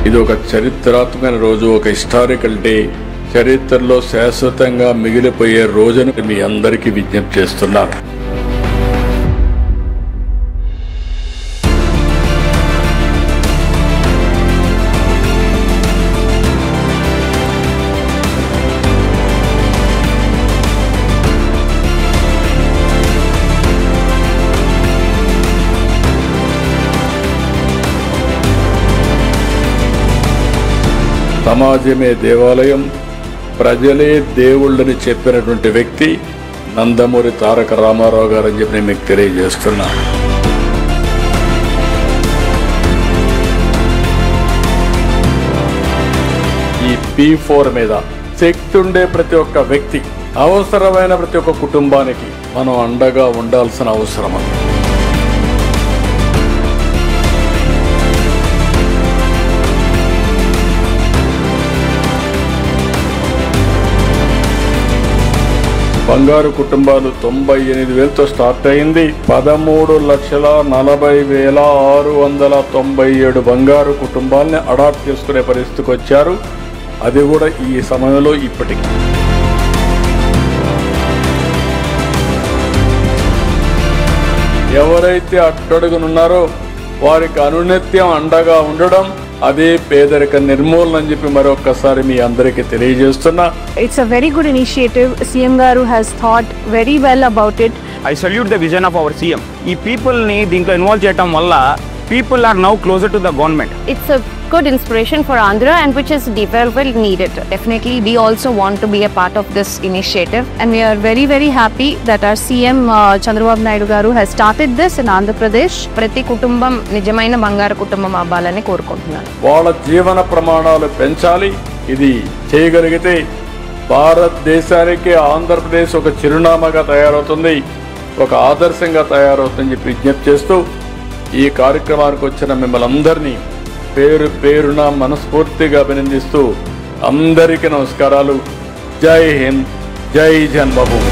ఇది ఒక చరిత్రాత్మకమైన రోజు, ఒక హిస్టారికల్ డే, చరిత్రలో శాశ్వతంగా మిగిలిపోయే రోజును మీ అందరికీ విజ్ఞప్తి చేస్తున్నాను. సమాజమే దేవాలయం, ప్రజలే దేవుళ్ళని చెప్పినటువంటి వ్యక్తి నందమూరి తారక రామారావు గారు అని చెప్పి నేను మీకు తెలియజేస్తున్నా. ఈ P4 మీద శక్తి ఉండే ప్రతి ఒక్క వ్యక్తి, అవసరమైన ప్రతి ఒక్క కుటుంబానికి మనం అండగా ఉండాల్సిన అవసరం ఉంది. బంగారు కుటుంబాలు 98,000తో స్టార్ట్ అయింది. 13,40,697 బంగారు కుటుంబాలని అడాప్ట్ చేసుకునే పరిస్థితికి వచ్చారు. అది కూడా ఈ సమయంలో ఇప్పటికి. ఎవరైతే అట్టడుగునున్నారో వారికి అనునిత్యం అండగా ఉండడం, అదే పేదరిక నిర్మూలన అని చెప్పి మరొకసారి మీ అందరికీ తెలియజేస్తున్నా. It's a very good initiative. CM Garu has thought very well about it. I salute the vision of our CM. ఈ people ని దీంట్లో ఇన్వాల్వ్ చేయడం వల్ల people are now closer to the government. It's a good inspiration for Andhra and which is development needed. Definitely we also want to be a part of this initiative and we are very very happy that our CM Chandrababu Naidu Garu has started this in Andhra Pradesh. ప్రతి కుటుంబం నిజమైన బంగారు కుటుంబం అవ్వాలని కోరుకుంటున్నాను. వాళ్ళ జీవన ప్రమాణాలు పెంచాలి. ఇది చేయగలిగితే భారతదేశానికి ఆంధ్రప్రదేశ్ ఒక చిరునామాగా తయారవుతుంది, ఒక ఆదర్శంగా తయారవుతుందని చెప్పి విజ్ఞప్తి చేస్తూ ఈ కార్యక్రమానికి వచ్చిన మిమ్మల్ని అందరినీ పేరు పేరున మనస్ఫూర్తిగా అభినందిస్తూ అందరికీ నమస్కారాలు. జై హింద్, జై జన్మభూమి.